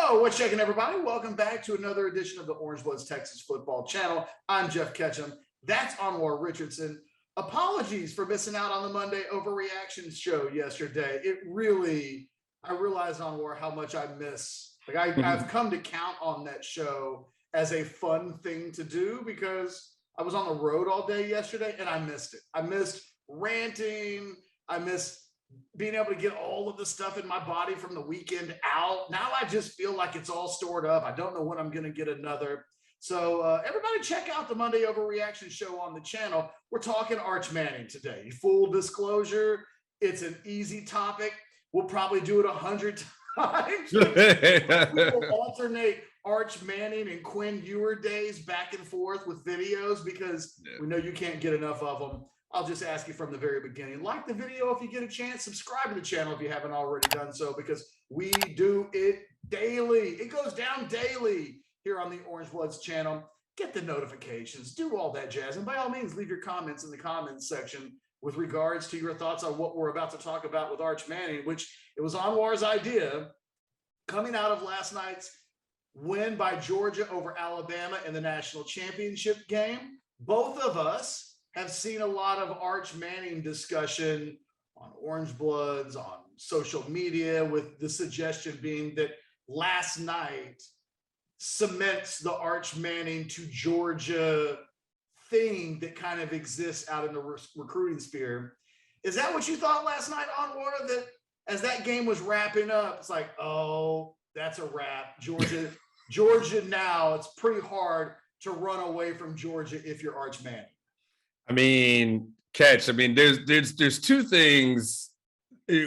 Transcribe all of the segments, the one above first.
Yo, what's shaking, everybody? Welcome back to another edition of the Orange Bloods Texas Football Channel. I'm Geoff Ketchum. That's Anwar Richardson. Apologies for missing out on the Monday Overreaction show yesterday. I realized, Anwar, how much I miss. I've come to count on that show as a fun thing to do because I was on the road all day yesterday and I missed it. I missed ranting. I missed being able to get all of the stuff in my body from the weekend out. Now I just feel like it's all stored up. I don't know when I'm going to get another. So everybody check out the Monday Overreaction show on the channel. We're talking Arch Manning today. Full disclosure, it's an easy topic. We'll probably do it 100 times. We will alternate Arch Manning and Quinn Ewers days back and forth with videos because we know you can't get enough of them. I'll just ask you from the very beginning, like the video if you get a chance, subscribe to the channel if you haven't already done so, because we do it daily. It goes down daily here on the Orange Bloods channel. Get the notifications, do all that jazz. And by all means, leave your comments in the comments section with regards to your thoughts on what we're about to talk about with Arch Manning, which it was Anwar's idea coming out of last night's win by Georgia over Alabama in the national championship game. Both of us have seen a lot of Arch Manning discussion on Orange Bloods, on social media, with the suggestion being that last night cements the Arch Manning to Georgia thing that kind of exists out in the recruiting sphere. Is that what you thought last night, Anwar, that as that game was wrapping up, it's like, oh, that's a wrap. Georgia now, it's pretty hard to run away from Georgia if you're Arch Manning. I mean, there's two things,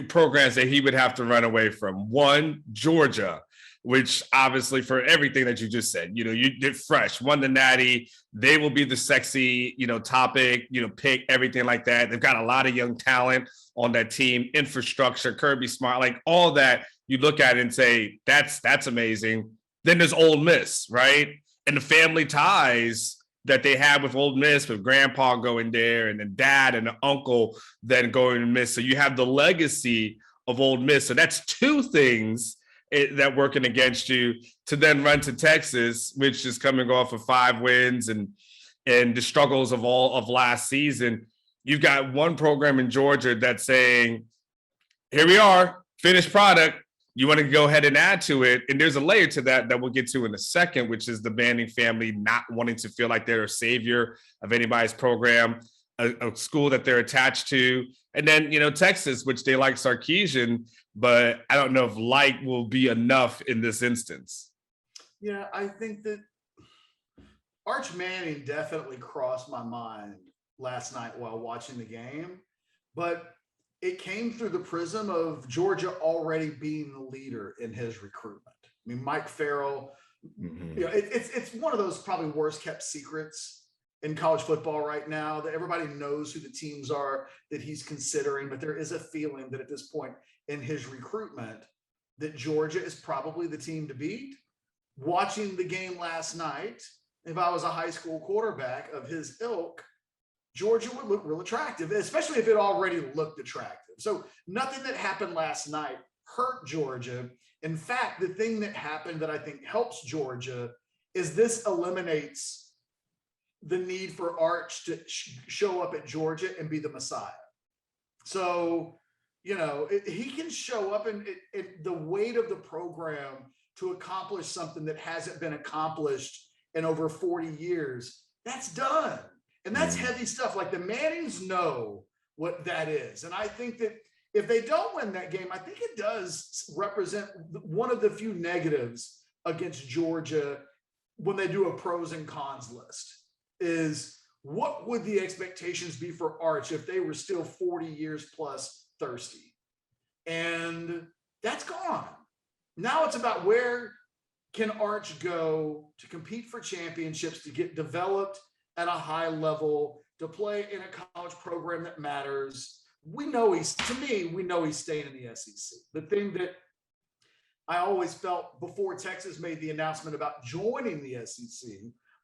programs that he would have to run away from. One, Georgia, which obviously for everything that you just said, you did fresh, won the Natty. They will be the sexy, topic, pick, everything like that. They've got a lot of young talent on that team, infrastructure, Kirby Smart, like all that. You look at it and say, that's amazing. Then there's Ole Miss, right? And the family ties that they have with Ole Miss, with grandpa going there and then dad and the uncle then going to Miss. So you have the legacy of Ole Miss. So that's two things that working against you to then run to Texas, which is coming off of 5 wins and the struggles of all of last season. You've got one program in Georgia that's saying, here we are, finished product. You want to go ahead and add to it. And there's a layer to that we'll get to in a second, which is the Manning family not wanting to feel like they're a savior of anybody's program, a school that they're attached to. And then, Texas, which they like Sarkisian, but I don't know if like will be enough in this instance. Yeah, I think that Arch Manning definitely crossed my mind last night while watching the game, but it came through the prism of Georgia already being the leader in his recruitment. I mean, Mike Farrell, it's one of those probably worst kept secrets in college football right now, that everybody knows who the teams are that he's considering, but there is a feeling that at this point in his recruitment that Georgia is probably the team to beat. Watching the game last night, if I was a high school quarterback of his ilk, Georgia would look real attractive, especially if it already looked attractive. So nothing that happened last night hurt Georgia. In fact, the thing that happened that I think helps Georgia is this eliminates the need for Arch to show up at Georgia and be the Messiah. So, he can show up and the weight of the program to accomplish something that hasn't been accomplished in over 40 years, that's done. And that's heavy stuff. Like the Mannings know what that is. And I think that if they don't win that game, I think it does represent one of the few negatives against Georgia when they do a pros and cons list, is what would the expectations be for Arch if they were still 40 years plus thirsty? And that's gone. Now it's about where can Arch go to compete for championships, to get developed at a high level, to play in a college program that matters. We know he's staying in the SEC. The thing that I always felt before Texas made the announcement about joining the SEC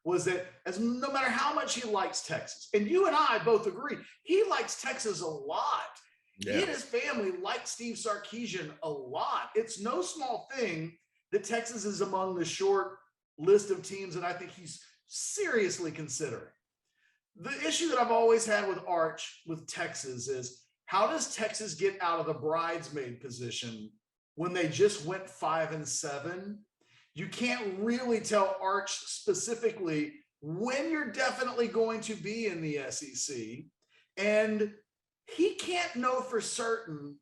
was that no matter how much he likes Texas, and you and I both agree, he likes Texas a lot. Yeah. He and his family like Steve Sarkisian a lot. It's no small thing that Texas is among the short list of teams that I think he's seriously considering. The issue that I've always had with Arch, with Texas, is how does Texas get out of the bridesmaid position when they just went 5-7? You can't really tell Arch specifically when you're definitely going to be in the SEC. And he can't know for certain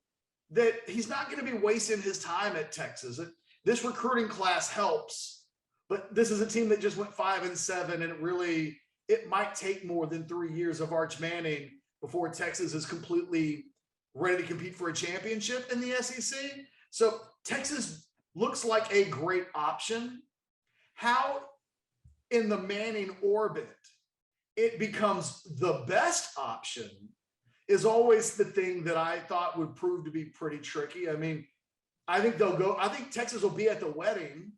that he's not going to be wasting his time at Texas. This recruiting class helps, but this is a team that just went 5-7, and it might take more than 3 years of Arch Manning before Texas is completely ready to compete for a championship in the SEC. So Texas looks like a great option. How in the Manning orbit it becomes the best option is always the thing that I thought would prove to be pretty tricky. I mean, I think Texas will be at the wedding,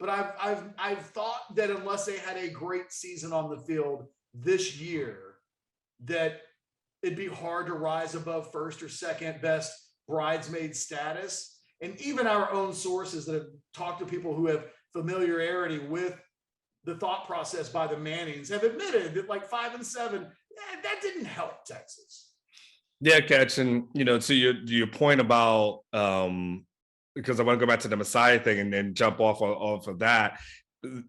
but I've thought that unless they had a great season on the field this year, that it'd be hard to rise above first or second best bridesmaid status. And even our own sources that have talked to people who have familiarity with the thought process by the Mannings have admitted that like 5-7, that didn't help Texas. Yeah, Ketchum, to your point about, because I want to go back to the Messiah thing and then jump off of that.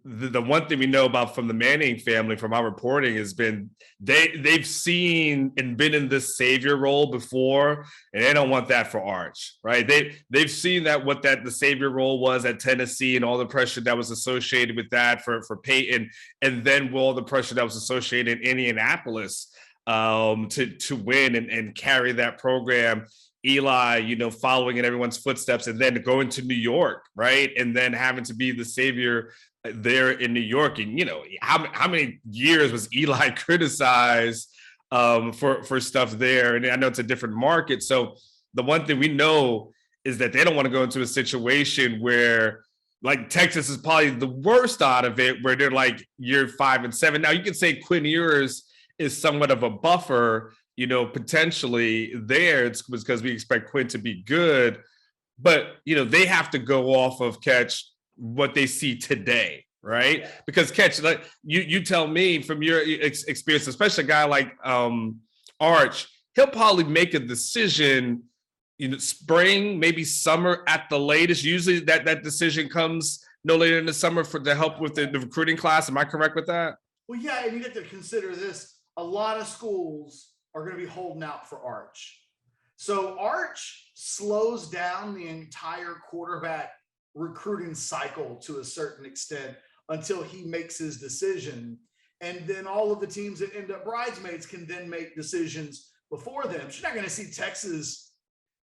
The one thing we know about from the Manning family, from our reporting, has been they've seen and been in this savior role before, and they don't want that for Arch, right? They've seen the savior role was at Tennessee and all the pressure that was associated with that for Peyton, and then all the pressure that was associated in Indianapolis to win and carry that program. Eli, following in everyone's footsteps, and then going to New York, right? And then having to be the savior there in New York. And, how many years was Eli criticized for stuff there? And I know it's a different market. So the one thing we know is that they don't want to go into a situation where like Texas is probably the worst out of it, where they're like year 5-7. Now you can say Quinn Ewers is somewhat of a buffer, potentially there. It's because we expect Quinn to be good, but they have to go off of Ketch what they see today, right? Yeah. Because Ketch, like you tell me from your experience, especially a guy like Arch, he'll probably make a decision, spring, maybe summer at the latest. Usually that decision comes no later in the summer to help with the recruiting class. Am I correct with that? Well, yeah, and you have to consider this. A lot of schools are going to be holding out for Arch. So Arch slows down the entire quarterback recruiting cycle to a certain extent until he makes his decision. And then all of the teams that end up bridesmaids can then make decisions before them. So you're not going to see Texas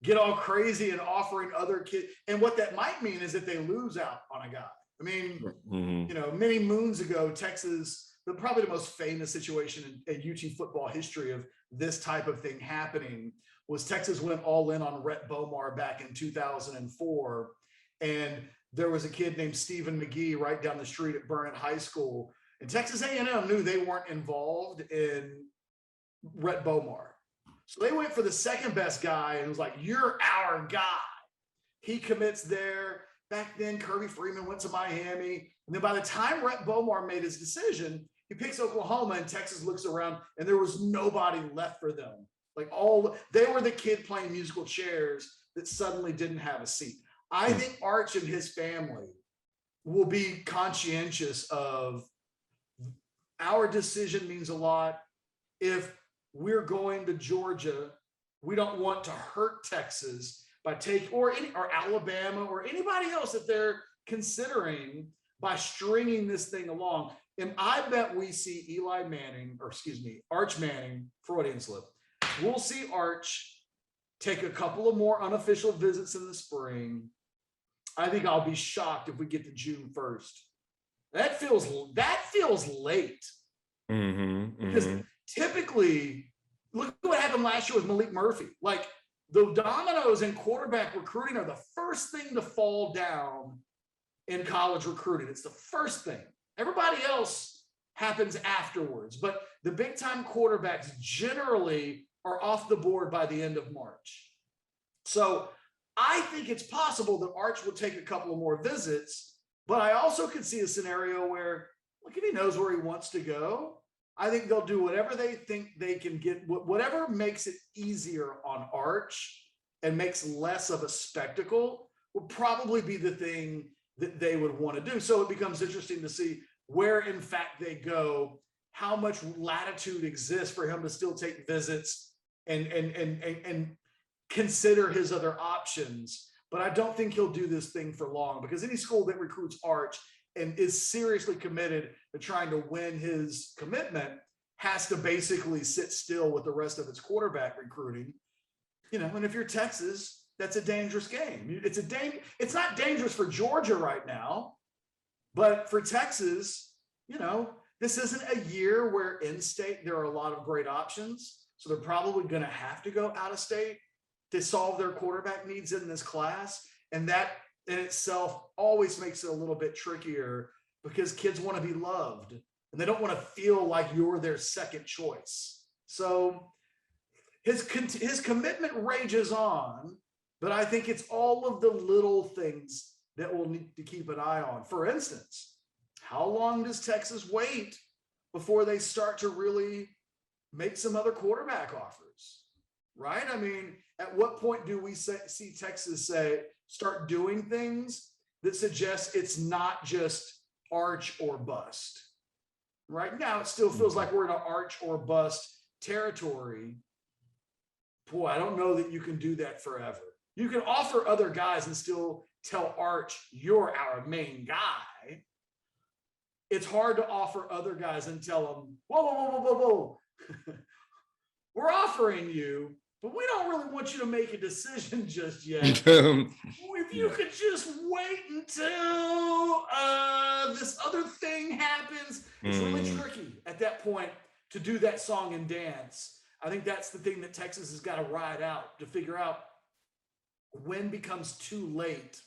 get all crazy and offering other kids. And what that might mean is that they lose out on a guy. I mean, many moons ago, Texas, probably the most famous situation in UT football history of this type of thing happening was Texas went all in on Rhett Bomar back in 2004. And there was a kid named Stephen McGee right down the street at Burnett High School. And Texas A&M knew they weren't involved in Rhett Bomar. So they went for the second best guy and was like, you're our guy. He commits there. Back then, Kirby Freeman went to Miami. And then by the time Rhett Bomar made his decision, he picks Oklahoma, and Texas looks around and there was nobody left for them. They were the kid playing musical chairs that suddenly didn't have a seat. I think Arch and his family will be conscientious of our decision means a lot. If we're going to Georgia, we don't want to hurt Texas by or Alabama or anybody else that they're considering by stringing this thing along. And I bet we see Arch Manning, Freudian slip. We'll see Arch take a couple of more unofficial visits in the spring. I think I'll be shocked if we get to June 1st. That feels late. Because typically, look at what happened last year with Malik Murphy. Like, the dominoes in quarterback recruiting are the first thing to fall down in college recruiting. It's the first thing. Everybody else happens afterwards. But the big-time quarterbacks generally are off the board by the end of March. So I think it's possible that Arch will take a couple of more visits, but I also could see a scenario where, look, if he knows where he wants to go, I think they'll do whatever they think they can get, whatever makes it easier on Arch and makes less of a spectacle will probably be the thing that they would want to do. So it becomes interesting to see where, in fact, they go, how much latitude exists for him to still take visits and consider his other options. But I don't think he'll do this thing for long, because any school that recruits Arch and is seriously committed to trying to win his commitment has to basically sit still with the rest of its quarterback recruiting. And if you're Texas, that's a dangerous game. It's not dangerous for Georgia right now, but for Texas, this isn't a year where in-state there are a lot of great options. So they're probably going to have to go out of state to solve their quarterback needs in this class. And that in itself always makes it a little bit trickier, because kids want to be loved and they don't want to feel like you're their second choice. So his commitment rages on, but I think it's all of the little things that we'll need to keep an eye on. For instance, how long does Texas wait before they start to really make some other quarterback offers, right? I mean, at what point do we see Texas start doing things that suggest it's not just Arch or bust? Right now, it still feels like we're in an Arch or bust territory. Boy, I don't know that you can do that forever. You can offer other guys and still tell Arch, you're our main guy. It's hard to offer other guys and tell them, whoa. We're offering you, but we don't really want you to make a decision just yet. If you could just wait until this other thing happens. It's really tricky at that point to do that song and dance. I think that's the thing that Texas has got to ride out, to figure out when becomes too late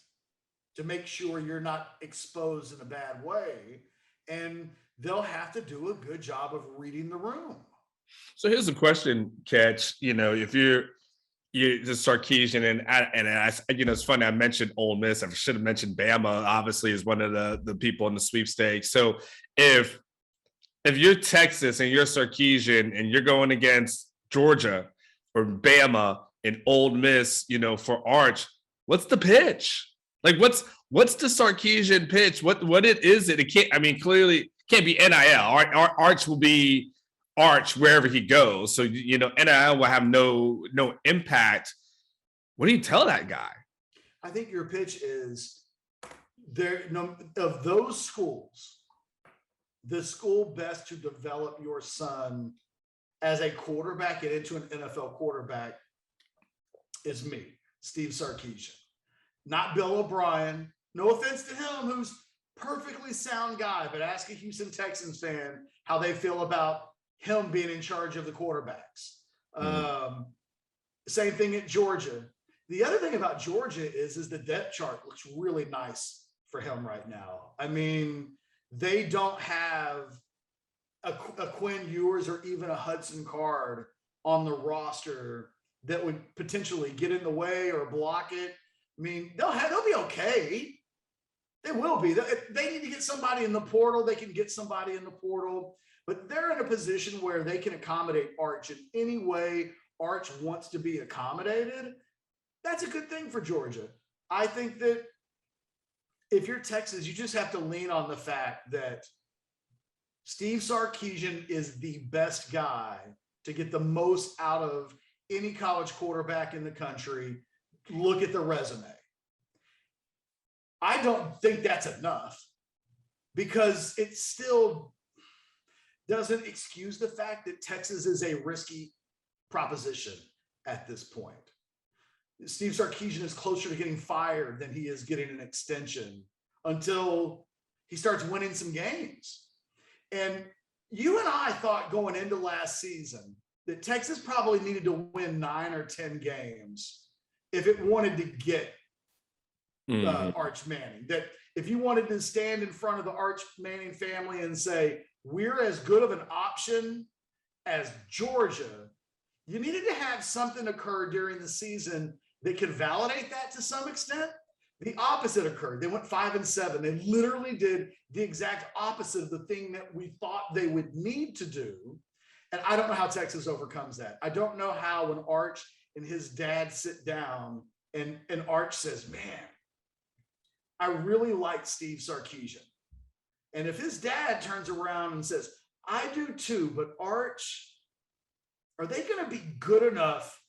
to make sure you're not exposed in a bad way. And they'll have to do a good job of reading the room. So here's a question, Ketch. If you're just Sarkisian, and I, it's funny, I mentioned Ole Miss. I should have mentioned Bama, obviously, is one of the people in the sweepstakes. So if you're Texas and you're Sarkisian and you're going against Georgia or Bama and Ole Miss, for Arch, what's the pitch? Like, what's the Sarkisian pitch? What is it? It can't. Clearly can't be NIL. Arch will be Arch wherever he goes. So NIL will have no impact. What do you tell that guy? I think your pitch is there. Of those schools, the school best to develop your son as a quarterback and into an NFL quarterback is me, Steve Sarkisian, not Bill O'Brien. No offense to him, who's perfectly sound guy, but ask a Houston Texans fan how they feel about him being in charge of the quarterbacks. Same thing at Georgia. The other thing about Georgia is the depth chart looks really nice for him right now. I mean, they don't have a Quinn Ewers or even a Hudson Card on the roster that would potentially get in the way or block it. I mean, they'll be okay. They will be. They need to get somebody in the portal. They can get somebody in the portal, but they're in a position where they can accommodate Arch in any way Arch wants to be accommodated. That's a good thing for Georgia. I think that if you're Texas, you just have to lean on the fact that Steve Sarkisian is the best guy to get the most out of any college quarterback in the country. Look at the resume. I don't think that's enough, because it still doesn't excuse the fact that Texas is a risky proposition at this point. Steve Sarkisian is closer to getting fired than he is getting an extension until he starts winning some games. And you and I thought going into last season that Texas probably needed to win 9 or 10 games if it wanted to get Arch Manning. That if you wanted to stand in front of the Arch Manning family and say, we're as good of an option as Georgia, you needed to have something occur during the season that can validate that to some extent. The opposite occurred. They went 5-7. They literally did the exact opposite of the thing that we thought they would need to do. And I don't know how Texas overcomes that. I don't know how when Arch and his dad sit down and Arch says, man, I really like Steve Sarkisian. And if his dad turns around and says, I do too, but Arch, are they going to be good enough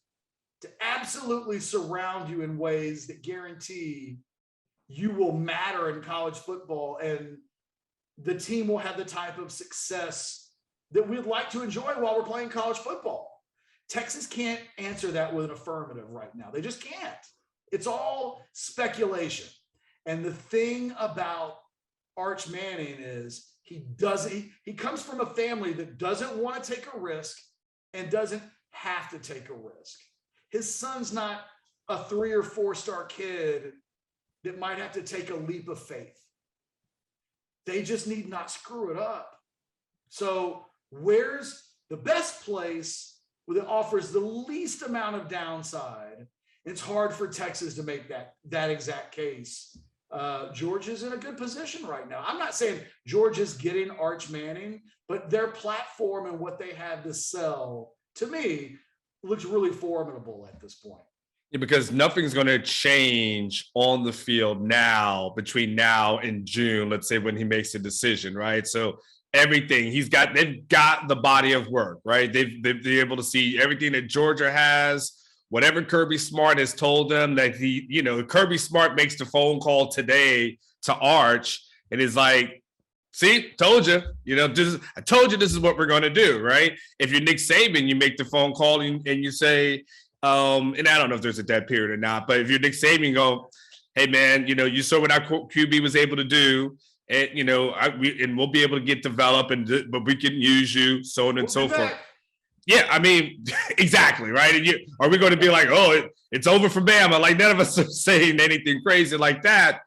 to absolutely surround you in ways that guarantee you will matter in college football and the team will have the type of success that we'd like to enjoy while we're playing college football? Texas can't answer that with an affirmative right now. They just can't. It's all speculation. And the thing about Arch Manning is he comes from a family that doesn't want to take a risk and doesn't have to take a risk. His son's not a 3 or 4 star kid that might have to take a leap of faith. They just need not screw it up. So where's the best place that offers the least amount of downside? It's hard for Texas to make that exact case. Georgia's in a good position right now. I'm not saying Georgia's getting Arch Manning, but their platform and what they have to sell, to me, looks really formidable at this point. Yeah, because nothing's going to change on the field now between now and June, let's say when he makes a decision, right? So everything they've got the body of work, right? They've been able to see everything that Georgia has, whatever Kirby Smart has told them that Kirby Smart makes the phone call today to Arch and is like, see, told you, I told you this is what we're going to do, right? If you're Nick Saban, you make the phone call and you say, and I don't know if there's a dead period or not, but if you're Nick Saban, you go, hey man, you saw what our QB was able to do, and we'll be able to get developed, but we can use you, so on and so forth. Yeah, I mean, exactly, right? And are we going to be like, oh, it's over for Bama? Like none of us are saying anything crazy like that.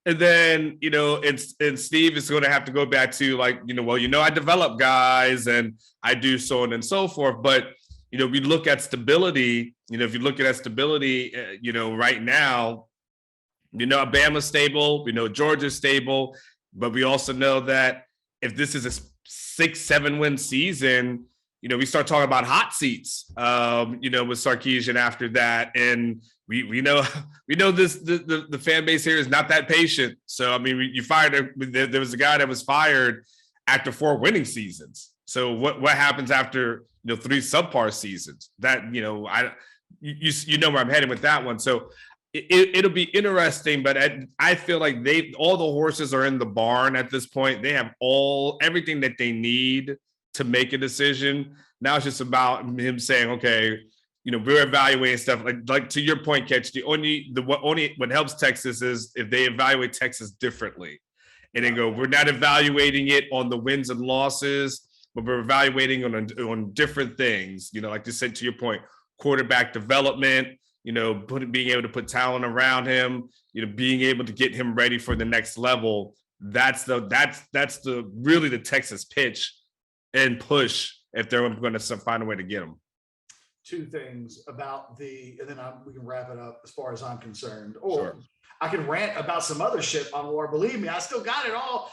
And then, and Steve is going to have to go back to like, I develop guys and I do so on and so forth. But, we look at stability, if you look at stability, right now, Alabama's stable, we know Georgia's stable, but we also know that if this is a 6-7 win season, we start talking about hot seats, with Sarkisian after that. And we know this, the fan base here is not that patient. So, I mean, there was a guy that was fired after 4 winning seasons. So what happens after, 3 subpar seasons? That, you know where I'm heading with that one. So it'll be interesting, but I feel like all the horses are in the barn at this point. They have everything that they need to make a decision. Now it's just about him saying, okay, we're evaluating stuff like to your point, Ketch. What helps Texas is if they evaluate Texas differently, and then go, we're not evaluating it on the wins and losses, but we're evaluating on different things. Like you said, to your point, quarterback development. Being able to put talent around him. Being able to get him ready for the next level. That's really the Texas pitch and push if they're going to find a way to get them. 2 things about and then we can wrap it up as far as I'm concerned. Or sure. I can rant about some other shit, Anwar. Believe me, I still got it all.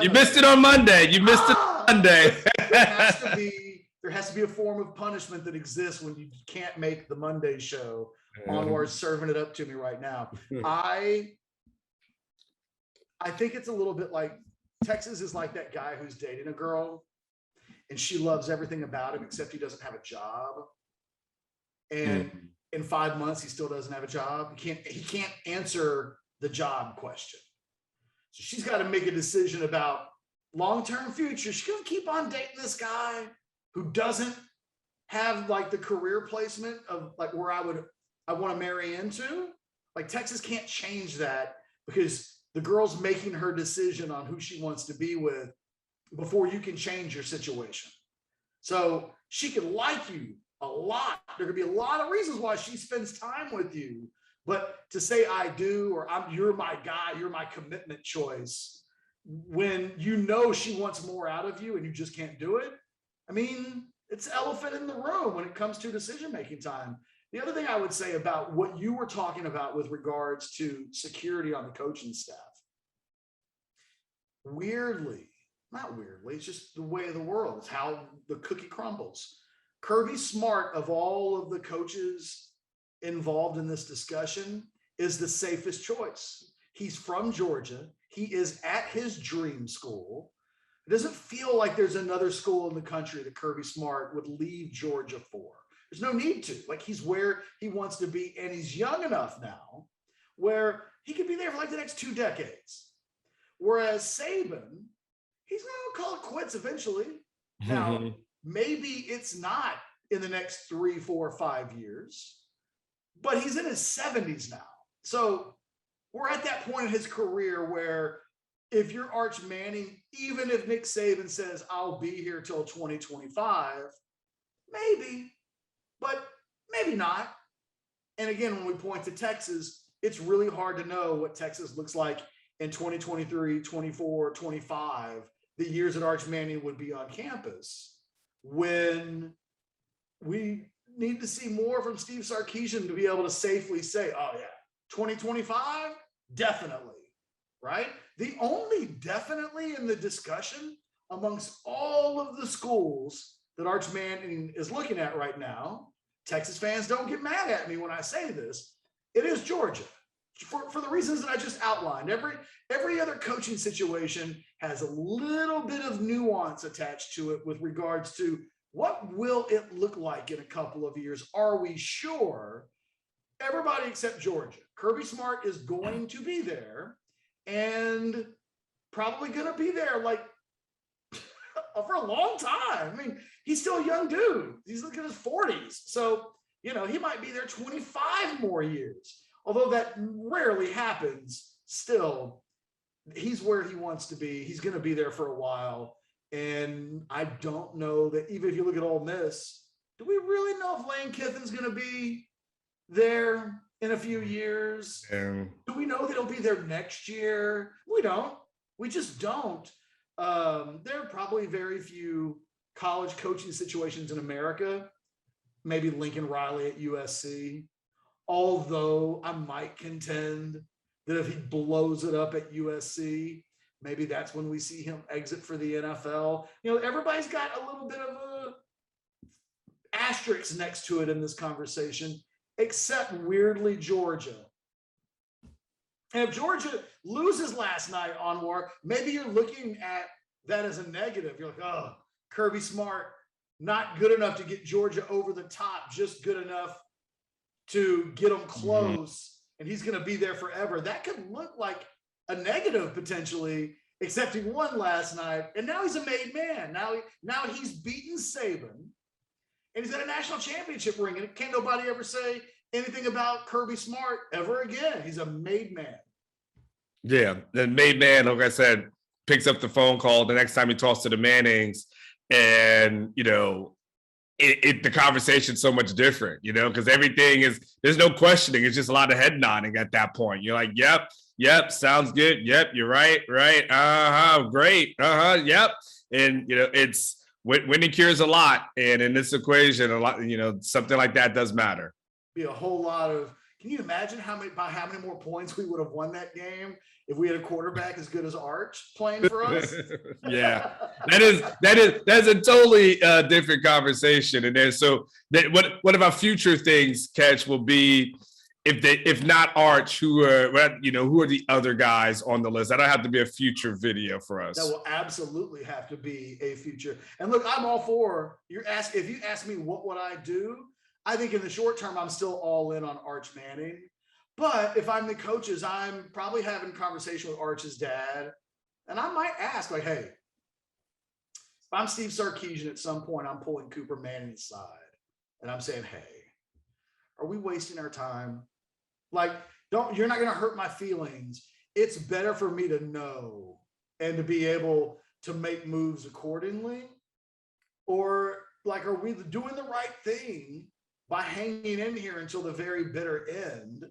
You missed it on Monday. You missed it on Monday. There has to be a form of punishment that exists when you can't make the Monday show. Anwar's serving it up to me right now. I think it's a little bit like Texas is like that guy who's dating a girl and she loves everything about him except he doesn't have a job. And in 5 months, he still doesn't have a job. He can't answer the job question. So she's got to make a decision about long-term future. She's going to keep on dating this guy who doesn't have like the career placement of like where I want to marry into. Like Texas can't change that because the girl's making her decision on who she wants to be with before you can change your situation. So she could like you a lot. There could be a lot of reasons why she spends time with you, but to say I do, or you're my guy, you're my commitment choice, when she wants more out of you and you just can't do it. I mean, it's elephant in the room when it comes to decision-making time. The other thing I would say about what you were talking about with regards to security on the coaching staff, weirdly, not weirdly, it's just the way of the world. It's how the cookie crumbles. Kirby Smart, of all of the coaches involved in this discussion, is the safest choice. He's from Georgia. He is at his dream school. It doesn't feel like there's another school in the country that Kirby Smart would leave Georgia for. There's no need to. Like, he's where he wants to be, and he's young enough now where he could be there for like the next 2 decades. Whereas Saban, he's going to call it quits eventually. Now, maybe it's not in the next 3, 4, 5 years, but he's in his 70s now. So we're at that point in his career where if you're Arch Manning, even if Nick Saban says, I'll be here till 2025, maybe, but maybe not. And again, when we point to Texas, it's really hard to know what Texas looks like in 2023, 24, 25, the years that Arch Manning would be on campus, when we need to see more from Steve Sarkisian to be able to safely say, oh yeah, 2025, definitely, right? The only definitely in the discussion amongst all of the schools that Arch Manning is looking at right now, Texas fans don't get mad at me when I say this, it is Georgia. For the reasons that I just outlined. Every other coaching situation has a little bit of nuance attached to it with regards to what will it look like in a couple of years? Are we sure? Everybody except Georgia. Kirby Smart is going to be there and probably going to be there like for a long time. I mean, he's still a young dude. He's looking at his 40s. So, he might be there 25 more years. Although that rarely happens, still, he's where he wants to be. He's going to be there for a while. And I don't know that even if you look at Ole Miss, do we really know if Lane Kiffin's going to be there in a few years? Do we know that he'll be there next year? We don't. We just don't. There are probably very few college coaching situations in America, maybe Lincoln Riley at USC. Although I might contend that if he blows it up at USC, maybe that's when we see him exit for the NFL. Everybody's got a little bit of a asterisk next to it in this conversation, except weirdly Georgia. And if Georgia loses last night, Anwar, maybe you're looking at that as a negative. You're like, oh, Kirby Smart, not good enough to get Georgia over the top, just good enough to get them close, and he's going to be there forever. That could look like a negative potentially, except he won last night, and now he's a made man. Now he's beaten Saban, and he's got a national championship ring, and can't nobody ever say anything about Kirby Smart ever again. He's a made man. Yeah, the made man, like I said, picks up the phone call the next time he talks to the Mannings, and the conversation's so much different, because everything there's no questioning. It's just a lot of head nodding at that point. You're like, yep, sounds good. Yep, you're right. Great. Yep. And, it's winning cures a lot. And in this equation, a lot, something like that does matter. Be a whole lot of, can you imagine by how many more points we would have won that game if we had a quarterback as good as Arch playing for us? Yeah, that's a totally different conversation. And then what about future things, Ketch, will be if not Arch, who are the other guys on the list? That'll have to be a future video for us. That will absolutely have to be a future. And look, I'm all for if you ask me what would I do, I think in the short term I'm still all in on Arch Manning. But if I'm the coaches, I'm probably having a conversation with Arch's dad. And I might ask, like, hey, if I'm Steve Sarkisian at some point, I'm pulling Cooper Manning aside. And I'm saying, hey, are we wasting our time? Like, you're not going to hurt my feelings. It's better for me to know and to be able to make moves accordingly. Or, like, are we doing the right thing by hanging in here until the very bitter end?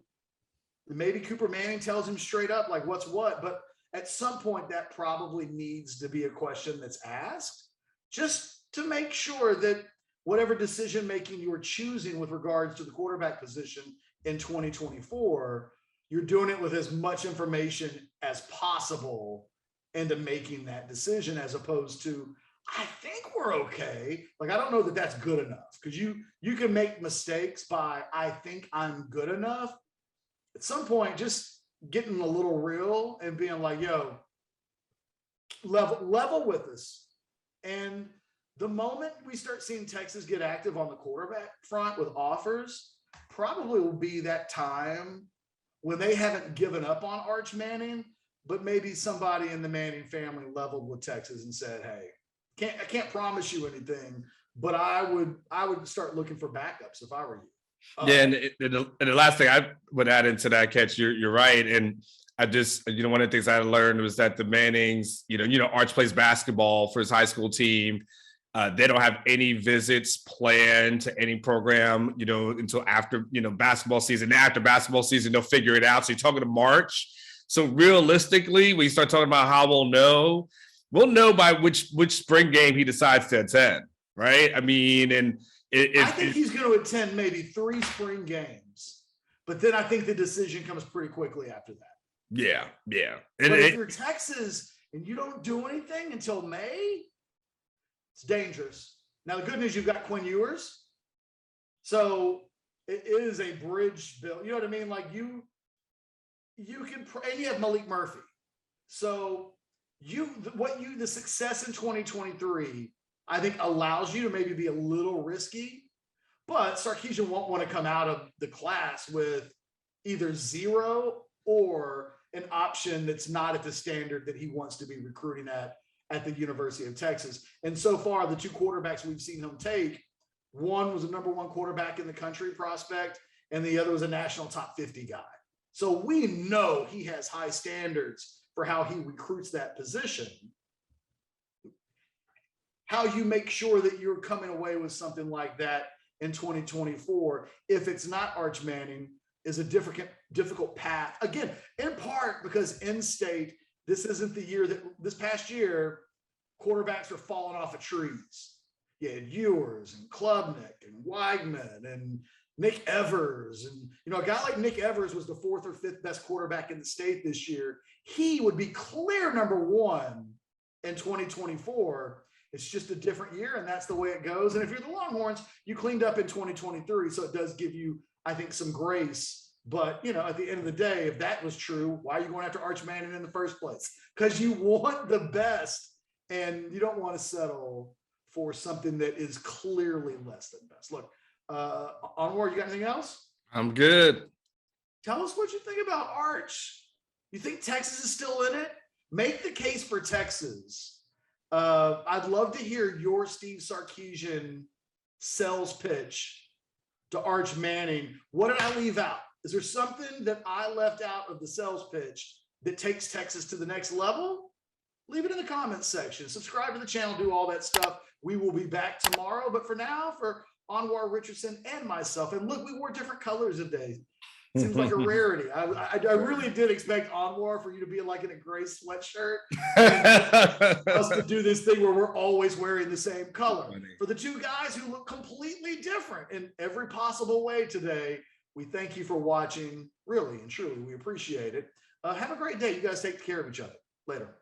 Maybe Cooper Manning tells him straight up, like, what's what. But at some point, that probably needs to be a question that's asked just to make sure that whatever decision making you're choosing with regards to the quarterback position in 2024, you're doing it with as much information as possible into making that decision, as opposed to, I think we're okay. Like, I don't know that that's good enough, because you can make mistakes by, I think I'm good enough. At some point, just getting a little real and being like, yo, level with us. And the moment we start seeing Texas get active on the quarterback front with offers, probably will be that time when they haven't given up on Arch Manning, but maybe somebody in the Manning family leveled with Texas and said, hey, I can't promise you anything, but I would start looking for backups if I were you. Yeah, and the last thing I would add into that, Catch, you're right. And I just, one of the things I learned was that the Mannings, Arch plays basketball for his high school team. They don't have any visits planned to any program, until after, basketball season. After basketball season, they'll figure it out. So you're talking to March. So realistically, when you start talking about how we'll know by which spring game he decides to attend, right? I mean, and I think he's going to attend maybe 3 spring games, but then I think the decision comes pretty quickly after that. Yeah. But if you're Texas and you don't do anything until May, it's dangerous. Now, the good news, you've got Quinn Ewers. So it is a bridge build. You know what I mean? Like you can, and you have Malik Murphy. So the success in 2023, I think, allows you to maybe be a little risky, but Sarkisian won't want to come out of the class with either 0 or an option that's not at the standard that he wants to be recruiting at the University of Texas. And so far, the 2 quarterbacks we've seen him take, one was a number 1 quarterback in the country prospect, and the other was a national top 50 guy. So we know he has high standards for how he recruits that position. How you make sure that you're coming away with something like that in 2024, if it's not Arch Manning, is a difficult path. Again, in part because in-state, this isn't the year that this past year, quarterbacks are falling off of trees. You had Ewers and Klubnik and Weigman and Nick Evers. And, a guy like Nick Evers was the 4th or 5th best quarterback in the state this year. He would be clear number 1 in 2024. It's just a different year, and that's the way it goes. And if you're the Longhorns, you cleaned up in 2023, so it does give you, I think, some grace. But, at the end of the day, if that was true, why are you going after Arch Manning in the first place? Because you want the best, and you don't want to settle for something that is clearly less than best. Look, Anwar, you got anything else? I'm good. Tell us what you think about Arch. You think Texas is still in it? Make the case for Texas. I'd love to hear your Steve Sarkisian sales pitch to Arch Manning. What did I leave out? Is there something that I left out of the sales pitch that takes Texas to the next level? Leave it in the comments section. Subscribe to the channel, do all that stuff. We will be back tomorrow. But for now, for Anwar, Richardson, and myself, and look, we wore different colors today. Seems like a rarity. I really did expect Anwar for you to be like in a gray sweatshirt, and us to do this thing where we're always wearing the same color. For the 2 guys who look completely different in every possible way today, we thank you for watching. Really and truly, we appreciate it. Have a great day. You guys take care of each other. Later.